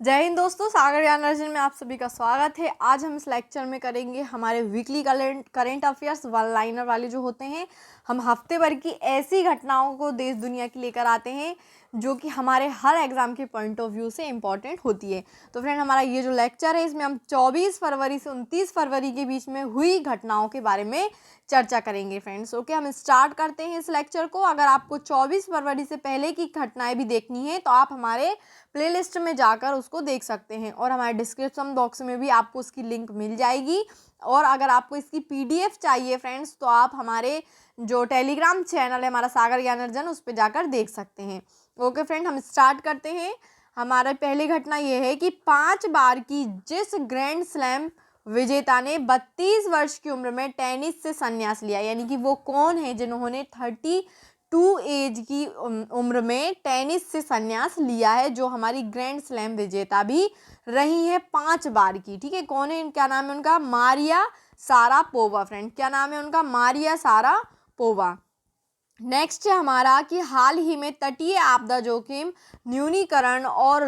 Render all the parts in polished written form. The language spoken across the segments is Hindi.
जय हिंद दोस्तों, सागर ज्ञान अर्जन में आप सभी का स्वागत है। आज हम इस लेक्चर में करेंगे हमारे weekly current affairs one liner वाले जो होते हैं। हम हफ्ते भर की ऐसी घटनाओं को देश दुनिया की लेकर आते हैं जो कि हमारे हर एग्जाम के पॉइंट ऑफ व्यू से इम्पॉर्टेंट होती है। तो फ्रेंड, हमारा ये जो लेक्चर है इसमें हम 24 फरवरी से 29 फरवरी के बीच में हुई घटनाओं के बारे में चर्चा करेंगे फ्रेंड्स। ओके, हम स्टार्ट करते हैं इस लेक्चर को। अगर आपको 24 फरवरी से पहले की घटनाएं भी देखनी है तो आप हमारे प्लेलिस्ट में जाकर उसको देख सकते हैं और हमारे डिस्क्रिप्शन बॉक्स में भी आपको उसकी लिंक मिल जाएगी। और अगर आपको इसकी पीडीएफ चाहिए फ्रेंड्स तो आप हमारे जो टेलीग्राम चैनल है हमारा सागर ज्ञानार्जन उस पर जाकर देख सकते हैं। ओके फ्रेंड, हम स्टार्ट करते हैं। हमारा पहली घटना ये है कि 5 बार की जिस ग्रैंड स्लैम विजेता ने 32 वर्ष की उम्र में टेनिस से संन्यास लिया, यानी कि वो कौन है जिन्होंने 32 एज की उम्र में टेनिस से संन्यास लिया है, जो हमारी ग्रैंड स्लैम विजेता भी रही है 5 बार की। ठीक है, कौन है, क्या नाम है उनका? Maria Sharapova. फ्रेंड, क्या नाम है उनका? Maria Sharapova. नेक्स्ट है हमारा कि हाल ही में तटीय आपदा जोखिम न्यूनीकरण और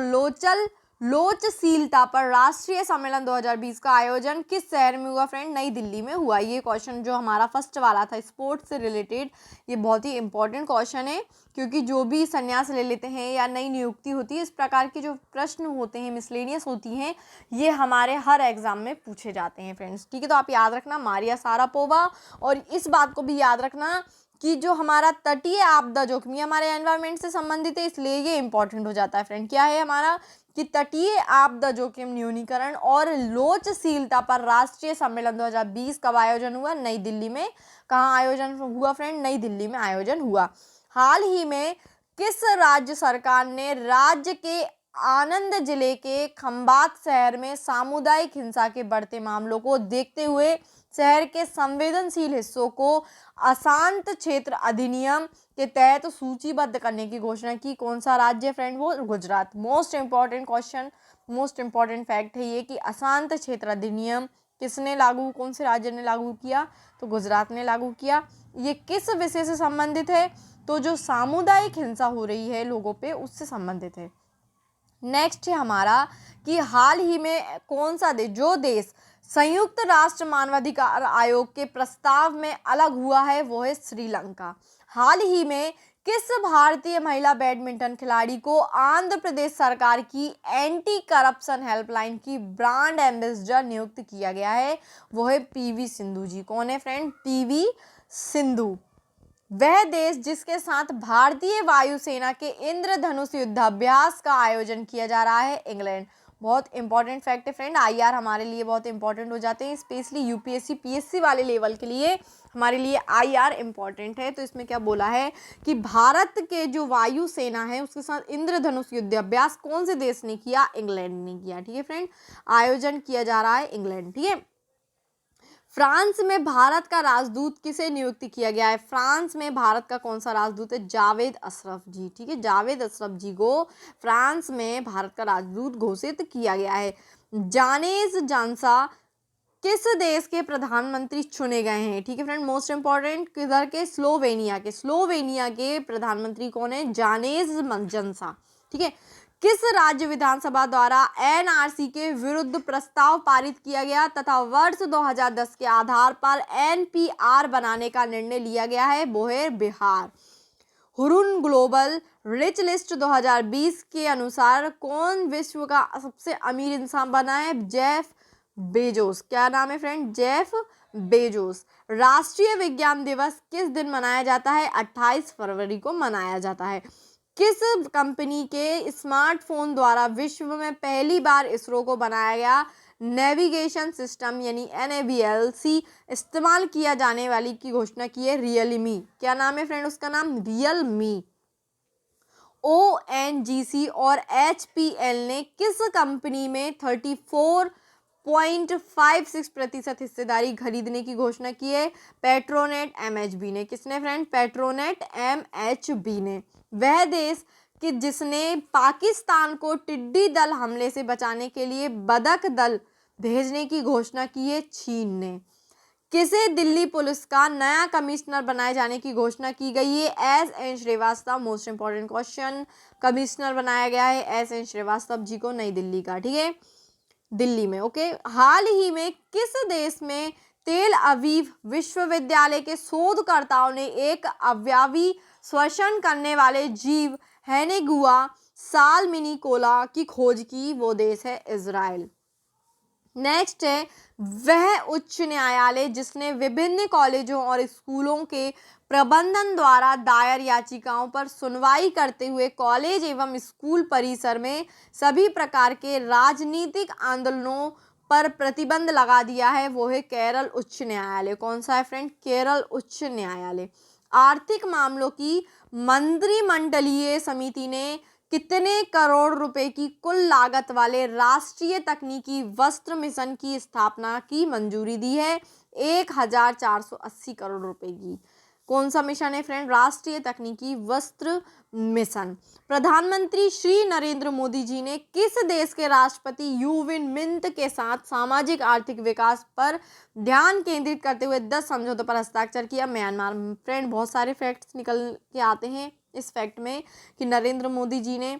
लोचशीलता पर राष्ट्रीय सम्मेलन 2020 का आयोजन किस शहर में हुआ? फ्रेंड, नई दिल्ली में हुआ। ये क्वेश्चन जो हमारा फर्स्ट वाला था स्पोर्ट्स से रिलेटेड, ये बहुत ही इंपॉर्टेंट क्वेश्चन है, क्योंकि जो भी संन्यास ले लेते हैं या नई नियुक्ति होती है, इस प्रकार के जो प्रश्न होते हैं, मिसलेनियस होती हैं, ये हमारे हर एग्जाम में पूछे जाते हैं फ्रेंड्स। ठीक है, तो आप याद रखना मारिया सारापोवा। और इस बात को भी याद रखना कि जो हमारा तटीय आपदा जोखिम हमारे एनवायरनमेंट से संबंधित है, इसलिए ये इंपॉर्टेंट हो जाता है फ्रेंड। क्या है हमारा कि तटीय आपदा जोखिम न्यूनीकरण और लोचशीलता पर राष्ट्रीय सम्मेलन 2020 कब आयोजन हुआ? नई दिल्ली में। कहाँ आयोजन हुआ फ्रेंड? नई दिल्ली में आयोजन हुआ। हाल ही में किस राज्य सरकार ने राज्य के आनंद जिले के खंबात शहर में सामुदायिक हिंसा के बढ़ते मामलों को देखते हुए शहर के संवेदनशील हिस्सों को अशांत क्षेत्र अधिनियम के तहत सूचीबद्ध करने की घोषणा की? कौन सा राज्य फ्रेंड? वो Gujarat. Most important question, most important fact है ये कि अशांत क्षेत्र अधिनियम किसने लागू, कौन से राज्य ने लागू किया? तो गुजरात ने लागू किया। ये किस विषय से संबंधित है? तो जो सामुदायिक हिंसा हो रही है लोगों पे, उससे संबंधित है। नेक्स्ट है हमारा कि हाल ही में कौन सा देश संयुक्त राष्ट्र मानवाधिकार आयोग के प्रस्ताव में अलग हुआ है? वो है श्रीलंका। हाल ही में किस भारतीय महिला बैडमिंटन खिलाड़ी को आंध्र प्रदेश सरकार की एंटी करप्शन हेल्पलाइन की ब्रांड एम्बेसडर नियुक्त किया गया है? वो है पीवी सिंधु जी। कौन है फ्रेंड? पीवी सिंधु। वह देश जिसके साथ भारतीय वायुसेना के इंद्रधनुष युद्धाभ्यास का आयोजन किया जा रहा है? इंग्लैंड। बहुत इंपॉर्टेंट फैक्ट है फ्रेंड, आईआर हमारे लिए बहुत इंपॉर्टेंट हो जाते हैं, स्पेशली यूपीएससी पीएससी वाले लेवल के लिए हमारे लिए आईआर इंपॉर्टेंट है। तो इसमें क्या बोला है कि भारत के जो वायुसेना है उसके साथ इंद्रधनुष युद्धाभ्यास कौन से देश ने किया? इंग्लैंड ने किया। ठीक है फ्रेंड, आयोजन किया जा रहा है इंग्लैंड। ठीक है, फ्रांस में भारत का राजदूत किसे नियुक्त किया गया है? फ्रांस में भारत का कौन सा राजदूत है? जावेद अशरफ जी। ठीक है, जावेद अशरफ जी को फ्रांस में भारत का राजदूत घोषित किया गया है। जानेज जानसा किस देश के प्रधानमंत्री चुने गए हैं? ठीक है फ्रेंड, मोस्ट इंपॉर्टेंट, किधर के? स्लोवेनिया के। स्लोवेनिया के प्रधानमंत्री कौन है? जानेज जानसा। ठीक है, किस राज्य विधानसभा द्वारा एनआरसी के विरुद्ध प्रस्ताव पारित किया गया तथा वर्ष 2010 के आधार पर एनपीआर बनाने का निर्णय लिया गया है? वो है Bihar. Hurun global rich list 2020 के अनुसार कौन विश्व का सबसे अमीर इंसान बना है? Jeff Bezos. क्या नाम है फ्रेंड? Jeff Bezos. राष्ट्रीय विज्ञान दिवस किस दिन मनाया जाता है? 28 फरवरी को मनाया जाता है। किस कंपनी के स्मार्टफोन द्वारा विश्व में पहली बार इसरो को बनाया गया नेविगेशन सिस्टम यानी NAVLC इस्तेमाल किया जाने वाली की घोषणा की है? रियलमी। क्या नाम है फ्रेंड उसका? नाम रियलमी। ONGC और HPL ने किस कंपनी में 34.56% हिस्सेदारी खरीदने की घोषणा की है? पेट्रोनेट MHB ने। किसने फ्रेंड? पेट्रोनेट MHB ने। वह देश कि जिसने पाकिस्तान को टिड्डी दल हमले से बचाने के लिए बदक दल भेजने की घोषणा की है? चीन ने। किसे दिल्ली पुलिस का नया कमिश्नर बनाए जाने की घोषणा की गई है? S N Srivastava, most important question. Commissioner बनाया गया है एस एन श्रीवास्तव जी को नई दिल्ली का, ठीक है, दिल्ली में। ओके, हाल ही में किस देश में तेल अवीव विश्वविद्यालय के शोधकर्ताओं ने एक अवयवी श्वसन करने वाले जीव हेनेगुआ सालमिनिकोला की खोज की? वो देश है इजराइल। नेक्स्ट है, वह उच्च न्यायालय जिसने विभिन्न कॉलेजों और स्कूलों के प्रबंधन द्वारा दायर याचिकाओं पर सुनवाई करते हुए कॉलेज एवं स्कूल परिसर में सभी प्रकार के राजनीतिक आंदोलनों पर प्रतिबंध लगा दिया है, वो है केरल उच्च न्यायालय। कौन सा है फ्रेंड? केरल उच्च न्यायालय। आर्थिक मामलों की मंत्रिमंडलीय समिति ने कितने करोड़ रुपए की कुल लागत वाले राष्ट्रीय तकनीकी वस्त्र मिशन की स्थापना की मंजूरी दी है? 1480 करोड़ रुपए की। कौन सा मिशन है फ्रेंड? राष्ट्रीय तकनीकी वस्त्र मिशन। प्रधानमंत्री श्री नरेंद्र मोदी जी ने किस देश के राष्ट्रपति यू विन मिंट के साथ सामाजिक आर्थिक विकास पर ध्यान केंद्रित करते हुए 10 समझौतों पर हस्ताक्षर किया? म्यांमार। फ्रेंड, बहुत सारे फैक्ट्स निकल के आते हैं इस फैक्ट में कि नरेंद्र मोदी जी ने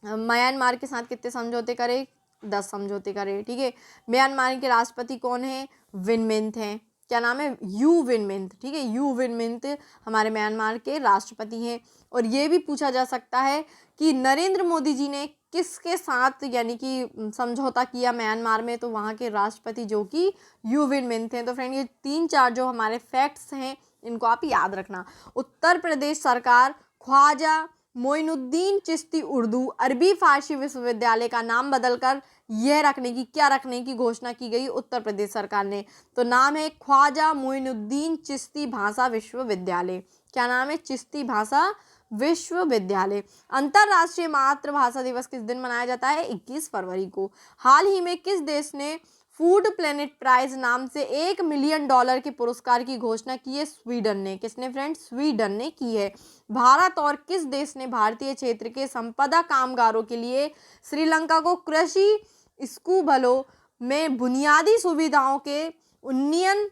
म्यांमार के साथ कितने समझौते करे? 10 समझौते करे, ठीक है। म्यांमार के राष्ट्रपति कौन है? विन मिंट हैं। क्या नाम है? यू विन मिंट, ठीक है, यू विन मिंट हमारे म्यांमार के राष्ट्रपति हैं। और ये भी पूछा जा सकता है कि नरेंद्र मोदी जी ने किसके साथ यानी कि समझौता किया म्यांमार में? तो वहाँ के राष्ट्रपति जो कि यू विन मिंट हैं। तो फ्रेंड, ये 3-4 जो हमारे फैक्ट्स हैं इनको आप याद रखना। उत्तर प्रदेश सरकार ख्वाजा मोइनुद्दीन चिश्ती उर्दू अरबी फारसी विश्वविद्यालय का नाम बदलकर यह रखने की घोषणा की गई उत्तर प्रदेश सरकार ने? तो नाम है ख्वाजा मोइनुद्दीन चिश्ती भाषा विश्वविद्यालय। क्या नाम है? चिश्ती भाषा विश्वविद्यालय। अंतरराष्ट्रीय मातृभाषा दिवस किस दिन मनाया जाता है? 21 फरवरी को। हाल ही में किस देश ने फूड प्लेनेट प्राइज नाम से $1 मिलियन के पुरस्कार की घोषणा की है? स्वीडन ने। किसने फ्रेंड? स्वीडन ने की है। भारत और किस देश ने भारतीय क्षेत्र के संपदा कामगारों के लिए श्रीलंका को कृषि स्कूबलों में बुनियादी सुविधाओं के उन्नयन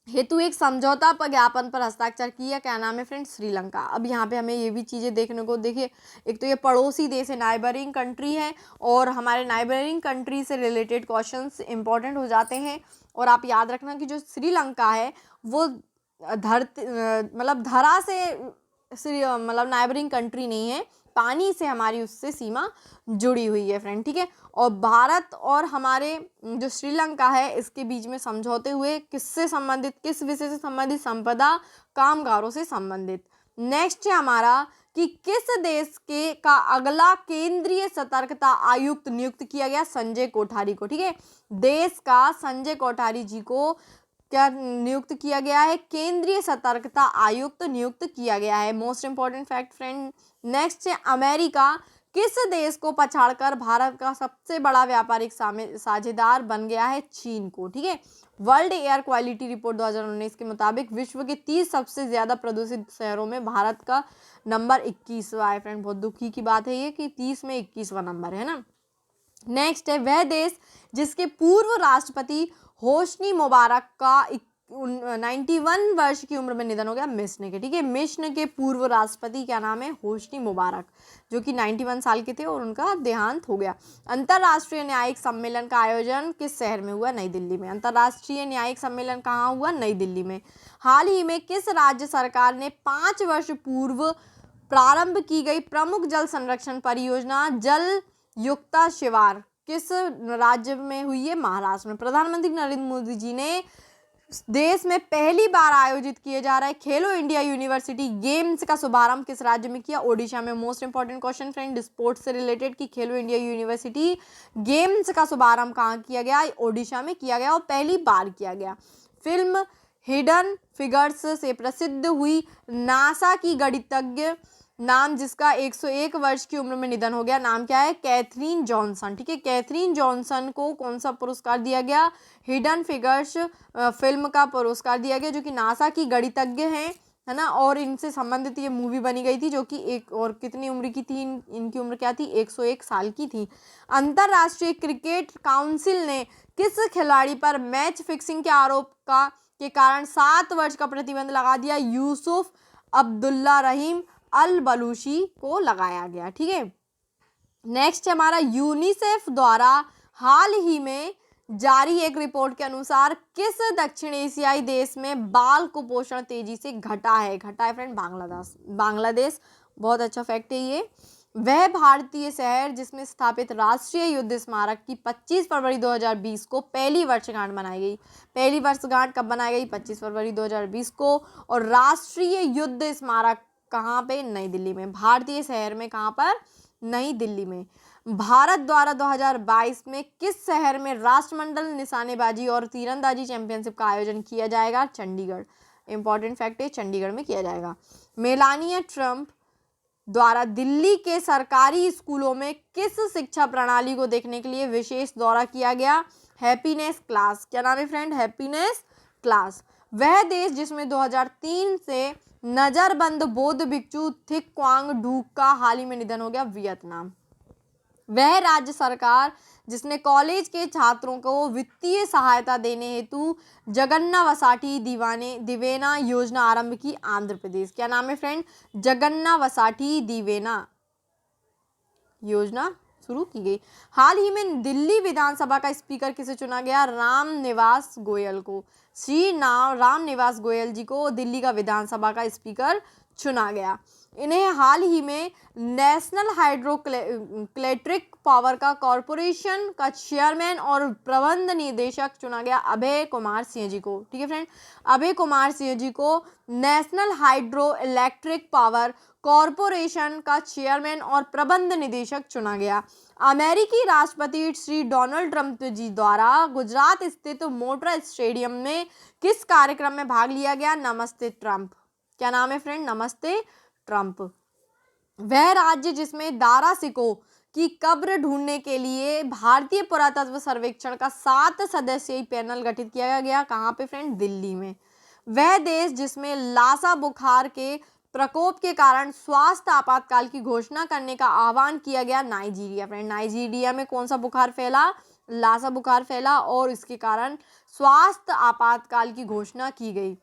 हेतु एक समझौता पर ज्ञापन पर हस्ताक्षर किया? क्या नाम है फ्रेंड? श्रीलंका। अब यहाँ पे हमें ये भी चीज़ें देखने को, देखिए, एक तो ये पड़ोसी देश है, नाइबरिंग कंट्री है, और हमारे नाइबरिंग कंट्री से रिलेटेड क्वेश्चंस इंपॉर्टेंट हो जाते हैं। और आप याद रखना कि जो श्रीलंका है वो धरा से नाइबरिंग कंट्री नहीं है, पानी से हमारी उससे सीमा जुड़ी हुई है फ्रेंड, ठीक है। और भारत और हमारे जो श्रीलंका है इसके बीच में समझौते हुए किससे संबंधित, किस विषय से संबंधित? संपदा कामगारों से संबंधित। नेक्स्ट है हमारा कि किस देश के का अगला केंद्रीय सतर्कता आयुक्त नियुक्त किया गया? संजय कोठारी को, ठीक है। देश का संजय कोठारी जी को क्या नियुक्त किया गया है? केंद्रीय सतर्कता आयुक्त नियुक्त किया गया है। Most important fact friend. Next है अमेरिका किस देश को पछाड़कर भारत का सबसे बड़ा व्यापारिक साझेदार बन गया है? चीन को, ठीक है। वर्ल्ड एयर क्वालिटी रिपोर्ट 2019 के मुताबिक विश्व के 30 सबसे ज्यादा प्रदूषित शहरों में भारत का नंबर 21वां है फ्रेंड। बहुत दुखी की बात है ये कि 30 में 21वां नंबर है ना। नेक्स्ट है वह देश जिसके पूर्व राष्ट्रपति होस्नी मुबारक का 91 वर्ष की उम्र में निधन हो गया? मिस्र के, ठीक है। मिस्र के पूर्व राष्ट्रपति क्या नाम है? होस्नी मुबारक, जो कि 91 साल के थे और उनका देहांत हो गया। अंतर्राष्ट्रीय न्यायिक सम्मेलन का आयोजन किस शहर में हुआ? नई दिल्ली में। अंतर्राष्ट्रीय न्यायिक सम्मेलन कहाँ हुआ? नई दिल्ली में। हाल ही में किस राज्य सरकार ने 5 वर्ष पूर्व प्रारंभ की गई प्रमुख जल संरक्षण परियोजना जल युक्ता शिवार किस राज्य में हुई है? महाराष्ट्र में। प्रधानमंत्री नरेंद्र मोदी जी ने देश में पहली बार आयोजित किए जा रहे खेलो इंडिया यूनिवर्सिटी गेम्स का शुभारंभ किस राज्य में किया? ओडिशा में। Most important question friend sports से रिलेटेड कि खेलो इंडिया यूनिवर्सिटी गेम्स का शुभारंभ कहाँ किया गया? ओडिशा में किया गया और पहली बार किया गया। फिल्म हिडन फिगर्स से प्रसिद्ध हुई नासा की गणितज्ञ नाम जिसका 101 वर्ष की उम्र में निधन हो गया, नाम क्या है? कैथरीन जॉनसन, ठीक है। कैथरीन जॉनसन को कौन सा पुरस्कार दिया गया? हिडन फिगर्स फिल्म का पुरस्कार दिया गया, जो कि नासा की गणितज्ञ हैं है ना। और इनसे संबंधित ये मूवी बनी गई थी, जो कि एक और कितनी उम्र की थी, इनकी उम्र क्या थी, 101 साल की थी। अंतर्राष्ट्रीय क्रिकेट काउंसिल ने किस खिलाड़ी पर मैच फिक्सिंग के आरोप के कारण 7 वर्ष का प्रतिबंध लगा दिया? यूसुफ अब्दुल्ला रहीम अल बलूची को लगाया गया। ठीक है, नेक्स्ट हमारा यूनिसेफ द्वारा हाल ही में जारी एक रिपोर्ट के अनुसार किस दक्षिण एशियाई देश में बाल कुपोषण तेजी से घटा है फ्रेंड? बांग्लादेश। बहुत अच्छा फैक्ट है ये। वह भारतीय शहर जिसमें स्थापित राष्ट्रीय युद्ध स्मारक की 25 फरवरी 2020 को पहली वर्षगांठ मनाई गई। पहली वर्षगांठ कब बनाई गई? 25 फरवरी 2020 को। और राष्ट्रीय युद्ध स्मारक कहाँ पे? नई दिल्ली में। भारतीय शहर में कहाँ पर? नई दिल्ली में। भारत द्वारा 2022 में किस शहर में राष्ट्रमंडल निशानेबाजी और तीरंदाजी चैंपियनशिप का आयोजन किया जाएगा? चंडीगढ़। इंपॉर्टेंट फैक्ट है, चंडीगढ़ में किया जाएगा। मेलानिया ट्रंप द्वारा दिल्ली के सरकारी स्कूलों में किस शिक्षा प्रणाली को देखने के लिए विशेष दौरा किया गया? Happiness class. क्या नाम है फ्रेंड? Happiness class. वह देश जिसमें 2003 से नजरबंद बौद्ध भिक्षु थिक क्वांग डू का हाल ही में निधन हो गया? वियतनाम। वह राज्य सरकार जिसने कॉलेज के छात्रों को वित्तीय सहायता देने हेतु जगन्ना वसाठी दिवेना योजना आरंभ की? आंध्र प्रदेश। क्या नाम है फ्रेंड? जगन्ना वसाठी दिवेना योजना शुरू की गई। हाल ही में दिल्ली विधानसभा का स्पीकर किसे चुना गया? राम निवास गोयल को। राम निवास गोयल जी को दिल्ली का विधानसभा का स्पीकर चुना गया। इन्हें हाल ही में नेशनल हाइड्रोइलेक्ट्रिक पावर का कॉरपोरेशन का चेयरमैन और प्रबंध निदेशक चुना गया अभय कुमार सिंह जी को। ठीक है फ्रेंड, अभय कुमार सिंह जी को national hydro electric power corporation का चेयरमैन और प्रबंध निदेशक चुना गया। अमेरिकी राष्ट्रपति श्री डोनाल्ड ट्रंप जी द्वारा गुजरात स्थित मोटेरा स्टेडियम में किस कार्यक्रम में भाग लिया गया? नमस्ते ट्रंप। क्या नाम है फ्रेंड? नमस्ते ट्रंप। वह राज्य जिसमें दारा सिकोह की कब्र ढूंढने के लिए भारतीय पुरातत्व सर्वेक्षण का 7 सदस्यीय पैनल गठित किया गया? कहाँ पे फ्रेंड? दिल्ली में। वह देश जिसमें लासा बुखार के प्रकोप के कारण स्वास्थ्य आपातकाल की घोषणा करने का आह्वान किया गया? Nigeria friend. नाइजीरिया में कौन सा बुखार फैला? लासा बुखार फैला और इसके कारण स्वास्थ्य आपातकाल की घोषणा की गई।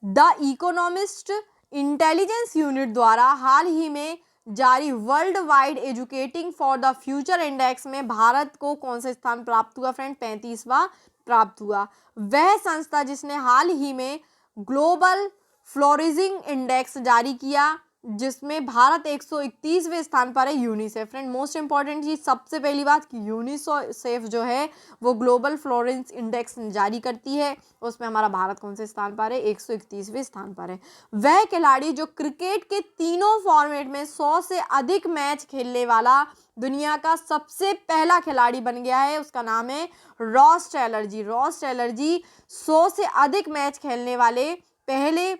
द इकोनॉमिस्ट इंटेलिजेंस यूनिट द्वारा हाल ही में जारी world wide educating for the future index में भारत को कौन सा स्थान प्राप्त हुआ फ्रेंड? 35वां प्राप्त हुआ। वह संस्था जिसने हाल ही में ग्लोबल फ्लोरिजिंग इंडेक्स जारी किया, जिसमें भारत 131वें स्थान पर है? UNICEF friend. मोस्ट इंपॉर्टेंट चीज, सबसे पहली बात कि यूनिसेफ जो है वो ग्लोबल फ्लोरेंस इंडेक्स जारी करती है, उसमें हमारा भारत कौन से स्थान पर है? 131वें स्थान पर है। वह खिलाड़ी जो क्रिकेट के तीनों फॉर्मेट में 100 से अधिक मैच खेलने वाला दुनिया का सबसे पहला खिलाड़ी बन गया है, उसका नाम है रॉस टेलर जी। रॉस टेलर जी 100 से अधिक मैच खेलने वाले पहले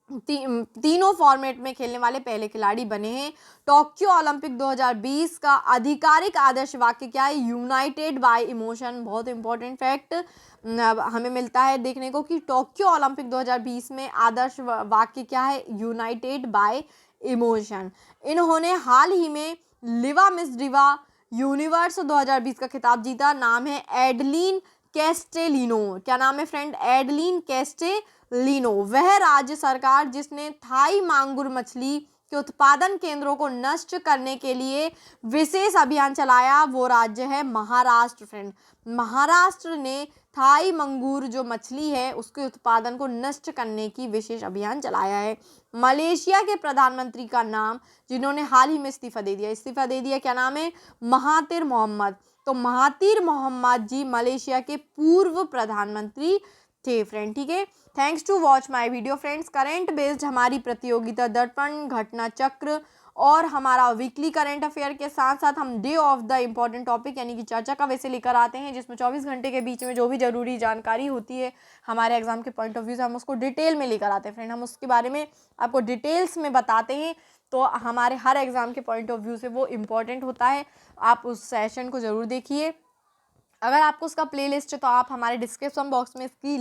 तीनों फॉर्मेट में खेलने वाले पहले खिलाड़ी बने हैं। टोक्यो ओलंपिक 2020 का आधिकारिक आदर्श वाक्य क्या है? United bye emotion. बहुत इंपॉर्टेंट फैक्ट हमें मिलता है देखने को कि टोक्यो ओलंपिक 2020 में आदर्श वाक्य क्या है? United bye emotion. इन्होंने हाल ही में लिवा मिस डिवा यूनिवर्स 2020 का खिताब जीता। नाम है एडलिन कैस्टेलिनो। क्या नाम है फ्रेंड? एडलिन कैस्टेलिनो। वह राज्य सरकार जिसने थाई मांगुर मछली के उत्पादन केंद्रों को नष्ट करने के लिए विशेष अभियान चलाया, वो राज्य है महाराष्ट्र फ्रेंड। महाराष्ट्र ने थाई मंगूर जो मछली है उसके उत्पादन को नष्ट करने की विशेष अभियान चलाया है। मलेशिया के प्रधानमंत्री का नाम, जिन्होंने हाल ही में इस्तीफा दे दिया, क्या नाम है? Mahathir Mohamad. तो महातिर मोहम्मद जी मलेशिया के पूर्व प्रधानमंत्री थे फ्रेंड। ठीक है, thanks to watch my video friends. Current based हमारी प्रतियोगिता दर्पण, घटना चक्र और हमारा वीकली करंट अफेयर के साथ साथ हम day of the important topic यानी कि चर्चा का वैसे लेकर आते हैं, जिसमें 24 घंटे के बीच में जो भी जरूरी जानकारी होती है हमारे एग्जाम के पॉइंट ऑफ व्यू से हम उसको डिटेल में लेकर आते हैं फ्रेंड। हम उसके बारे में आपको डिटेल्स में बताते हैं, तो हमारे हर एग्जाम के पॉइंट ऑफ व्यू से वो इम्पॉर्टेंट होता है। आप उस सेशन को ज़रूर देखिए। अगर आपको उसका प्लेलिस्ट है तो आप हमारे डिस्क्रिप्शन बॉक्स में इसकी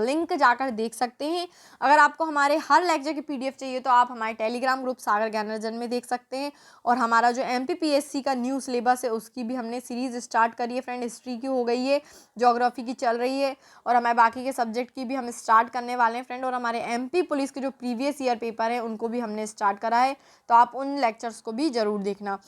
लिंक जाकर देख सकते हैं। अगर आपको हमारे हर लेक्चर की पीडीएफ चाहिए तो आप हमारे टेलीग्राम ग्रुप सागर ज्ञानार्जन में देख सकते हैं। और हमारा जो एमपीपीएससी का न्यू सिलेबस है उसकी भी हमने सीरीज़ स्टार्ट करी है फ्रेंड। हिस्ट्री की हो गई है, ज्योग्राफी की चल रही है और हमारे बाकी के सब्जेक्ट की भी हम स्टार्ट करने वाले हैं फ्रेंड। और हमारे एमपी पुलिस के जो प्रीवियस ईयर पेपर हैं उनको भी हमने स्टार्ट करा है, तो आप उन लेक्चर्स को भी ज़रूर देखना।